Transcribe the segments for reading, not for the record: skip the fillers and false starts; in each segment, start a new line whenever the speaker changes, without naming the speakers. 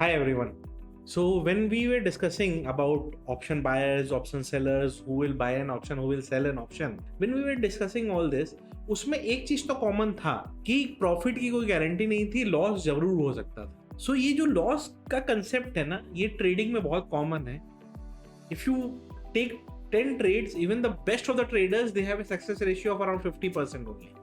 Hi everyone. So when we were discussing about option buyers, option sellers, who will buy an option, who will sell an option, when we were discussing all this, उसमें एक चीज तो common था कि profit की कोई guarantee नहीं थी, लॉस जरूर हो सकता था. सो ये जो लॉस का कंसेप्ट है ना, ये ट्रेडिंग में बहुत कॉमन है. If you take 10 trades, even the best of the traders, they have a success ratio of around 50% only.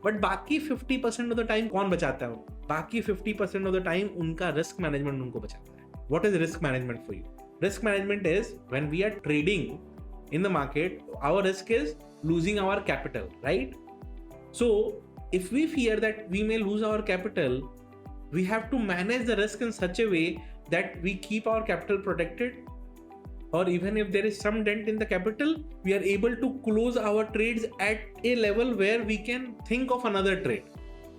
But बाकी 50% ऑफ द टाइम कौन बचाता है उनको? बाकी 50% ऑफ द टाइम उनका रिस्क मैनेजमेंट उनको बचाता है. What is risk management for you? Risk management is when we are trading in the market, our risk is losing our capital, right? So if we fear that we may lose our capital, we have to manage the risk in such a way that we keep our capital protected, or even if there is some dent in the capital, we are able to close our trades at a level where we can think of another trade.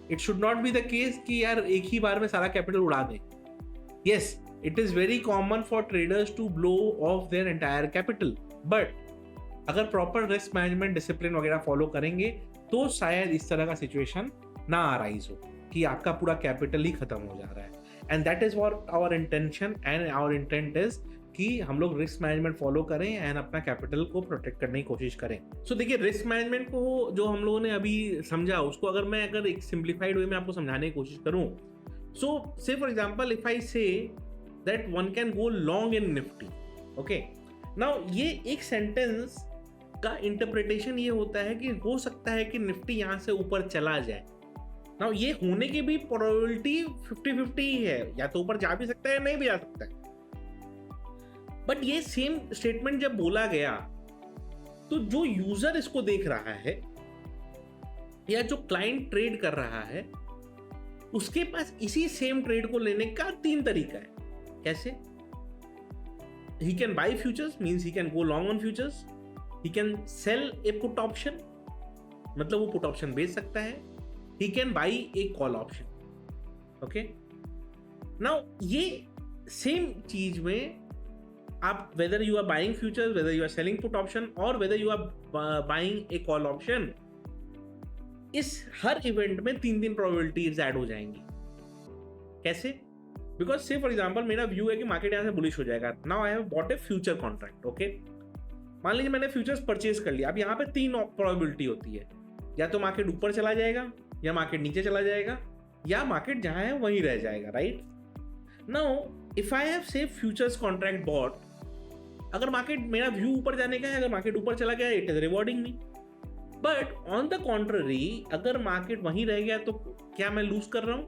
It should not be the case कि यार एक ही बार में सारा capital उड़ा दें. Yes, it is very common for traders to blow off their entire capital, but अगर proper risk management discipline वगैरह follow करेंगे तो शायद इस तरह का सिचुएशन ना अराइज हो कि आपका पूरा कैपिटल ही खत्म हो जा रहा है. And that is what our intention and our intent is कि हम लोग रिस्क मैनेजमेंट फॉलो करें एंड अपना कैपिटल को प्रोटेक्ट करने की कोशिश करें. सो देखिए, रिस्क मैनेजमेंट को जो हम लोगों ने अभी समझा, उसको अगर एक सिंप्लीफाइड वे में आपको समझाने की कोशिश करूं, सो से for example if I say that one can go long in Nifty. Okay, now ये एक सेंटेंस का इंटरप्रिटेशन ये होता है कि हो सकता है कि निफ्टी यहां से ऊपर चला जाए. नाउ ये होने की भी प्रोबेबिलिटी 50-50 ही है, या तो ऊपर जा भी सकता है, नहीं भी जा सकता है. बट ये सेम स्टेटमेंट जब बोला गया तो जो यूजर इसको देख रहा है या जो क्लाइंट ट्रेड कर रहा है, उसके पास इसी सेम ट्रेड को लेने का 3 तरीका है. कैसे? He can buy futures, means he can go long on futures. He can sell A put option, मतलब वो पुट ऑप्शन बेच सकता है. He can buy A call option. Okay, now ये सेम चीज में आप whether you are buying futures, whether you are selling put option, or whether you are buying a call option, इस हर इवेंट में 3 probabilities add हो जाएंगी. कैसे? Because से फॉर एग्जांपल मेरा व्यू है कि मार्केट यहाँ से बुलिश हो जाएगा. Now I have bought A future contract. Okay, मान लीजिए मैंने फ्यूचर्स परचेज कर लिया. अब यहाँ पे 3 प्रोबेबिलिटी होती है, या तो मार्केट ऊपर चला जाएगा, या मार्केट नीचे चला जाएगा, या मार्केट जहाँ है वहीं रह जाएगा. Right? Now if I have से फ्यूचर्स कॉन्ट्रैक्ट बॉट, अगर मार्केट, मेरा व्यू ऊपर जाने का है, अगर मार्केट ऊपर चला गया, it is rewarding me. But on the contrary, अगर मार्केट वहीं रह गया तो क्या मैं लूज कर रहा हूं?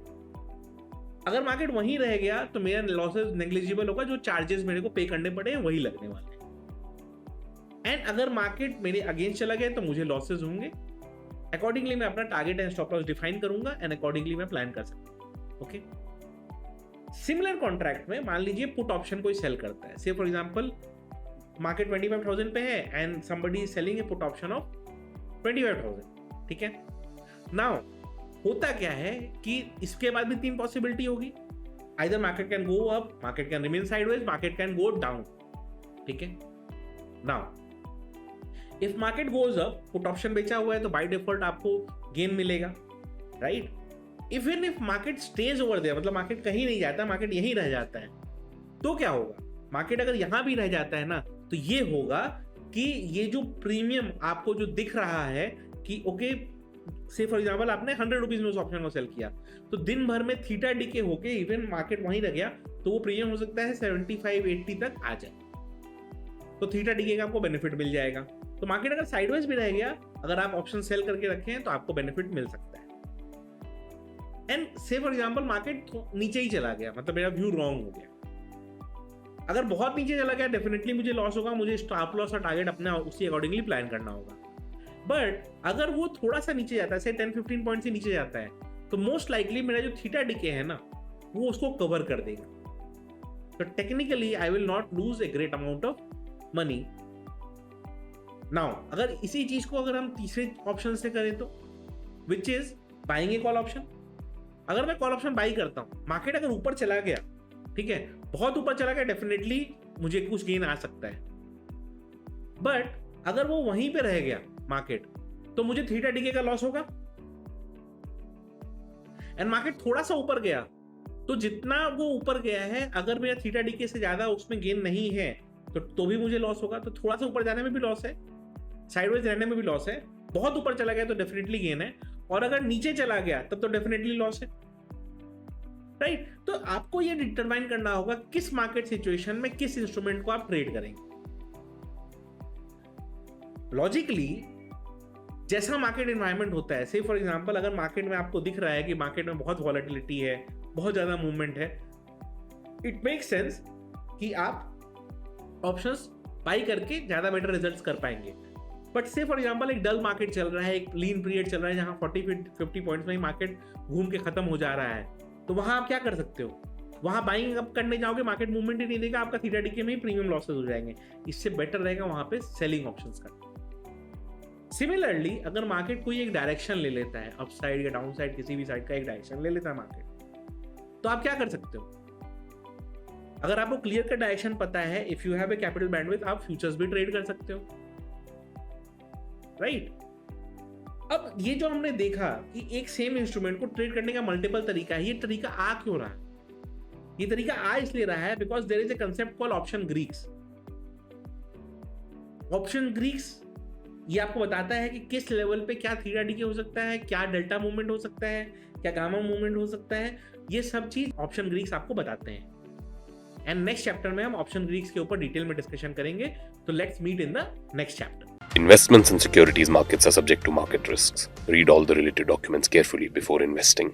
अगर मार्केट वहीं रह गया तो मेरा लॉसेस नेग्लिजिबल होगा, जो चार्जेस मेरे को पे करने पड़े वही लगने वाले हैं. एंड अगर मार्केट मेरे अगेंस्ट चला गया तो मुझे लॉसेस होंगे. अकॉर्डिंगली मैं अपना target and stop loss define करूंगा एंड अकॉर्डिंगली मैं प्लान कर सकता हूं. ओके, सिमिलर कॉन्ट्रैक्ट में मान लीजिए पुट ऑप्शन कोई सेल करता है. से फॉर एग्जांपल मार्केट 25,000 पे है and somebody is selling A put option of 25,000. ठीक है, नाउ होता क्या है कि इसके बाद भी 3 पॉसिबिलिटी होगी. Either market can go up, market can remain sideways, market can go down. ठीक है, now if market goes up, put option बेचा हुआ है तो बाय डिफॉल्ट आपको गेन मिलेगा. Right? Even if market stays over there, मतलब मार्केट कहीं नहीं जाता, मार्केट यहीं रह जाता है, तो क्या होगा? मार्केट अगर यहां भी रह जाता है ना, तो ये होगा कि ये जो प्रीमियम आपको जो दिख रहा है कि ओके, से फॉर एग्जांपल आपने 100 रुपीज में उस ऑप्शन को सेल किया, तो दिन भर में थीटा डी के होके इवन मार्केट वहीं रह गया, तो वो प्रीमियम हो सकता है 75-80 तक आ जाए. तो थीटा डी का आपको बेनिफिट मिल जाएगा. तो मार्केट अगर साइडवेज भी रह गया, अगर आप ऑप्शन सेल करके रखे हैं तो आपको बेनिफिट मिल सकता है. एंड से फॉर एग्जांपल मार्केट नीचे ही चला गया, मतलब मेरा व्यू रॉन्ग हो गया. अगर बहुत नीचे चला गया, डेफिनेटली मुझे लॉस होगा, मुझे स्टॉप लॉस और टारगेट अपने उसी अकॉर्डिंगली प्लान करना होगा. बट अगर वो थोड़ा सा नीचे जाता है, से 10-15 पॉइंट से नीचे जाता है, तो मोस्ट लाइकली मेरा जो थीटा डीके है ना, वो उसको कवर कर देगा. तो technically I will not lose a great amount of money. Now अगर इसी चीज को अगर हम तीसरे ऑप्शन से करें तो, which is buying A call option. अगर मैं कॉल ऑप्शन बाई करता हूं, मार्केट अगर ऊपर चला गया, ठीक है, बहुत ऊपर चला गया, डेफिनेटली मुझे कुछ गेन आ सकता है. बट अगर वो वहीं पे रह गया मार्केट, तो मुझे थीटा डीके का लॉस होगा. एंड मार्केट थोड़ा सा ऊपर गया तो जितना वो ऊपर गया है, अगर मेरा थीटा डीके से ज्यादा उसमें गेन नहीं है तो भी मुझे लॉस होगा। तो थोड़ा सा ऊपर जाने में भी लॉस है, साइडवेज रहने में भी लॉस है, बहुत ऊपर चला गया तो डेफिनेटली गेन है, और अगर नीचे चला गया तब तो डेफिनेटली लॉस है, राइट। तो आपको ये डिटरमाइन करना होगा किस मार्केट सिचुएशन में किस इंस्ट्रूमेंट को आप ट्रेड करेंगे। लॉजिकली जैसा मार्केट एनवायरनमेंट होता है, से फॉर एग्जांपल अगर मार्केट में आपको दिख रहा है कि मार्केट में बहुत वॉलेटिलिटी है, बहुत ज्यादा मूवमेंट है, इट मेक सेंस कि आप ऑप्शंस बाई करके ज्यादा बेटर रिजल्ट्स कर पाएंगे। बट से फॉर एग्जांपल एक डल मार्केट चल रहा है, एक लीन पीरियड चल रहा है जहां 40-50 पॉइंट्स में ही मार्केट घूम के खत्म हो जा रहा है, तो वहां आप क्या कर सकते हो? वहां बाइंग अप करने जाओगे, मार्केट मूवमेंट ही नहीं देगा, आपका थीटा डीके में ही प्रीमियम लॉसेस हो जाएंगे। इससे बेटर रहेगा वहां पे सेलिंग ऑप्शंस का। सिमिलरली अगर मार्केट कोई एक डायरेक्शन ले लेता है, अप साइड या डाउन साइड, किसी भी साइड का एक डायरेक्शन ले लेता है मार्केट, तो आप क्या कर सकते हो? अगर आपको क्लियर कट डायरेक्शन पता है, if you have a capital bandwidth, आप फ्यूचर्स भी ट्रेड कर सकते हो, राइट। अब ये जो हमने देखा कि एक सेम इंस्ट्रूमेंट को ट्रेड करने का मल्टीपल तरीका है, ये तरीका आ क्यों रहा है? ये तरीका आ इसलिए रहा है because there is a concept called option Greeks. Option Greeks ये आपको बताता है कि किस लेवल पे क्या थीटा डीके हो सकता है, क्या डेल्टा मूवमेंट हो सकता है, क्या गामा मूवमेंट हो सकता है, ये सब चीज ऑप्शन ग्रीक्स आपको बताते हैं। एंड नेक्स्ट चैप्टर में हम ऑप्शन ग्रीक्स के ऊपर डिटेल में डिस्कशन करेंगे, तो let's meet in the next chapter.
Investments in securities markets are subject to market risks. Read all the related documents carefully before investing.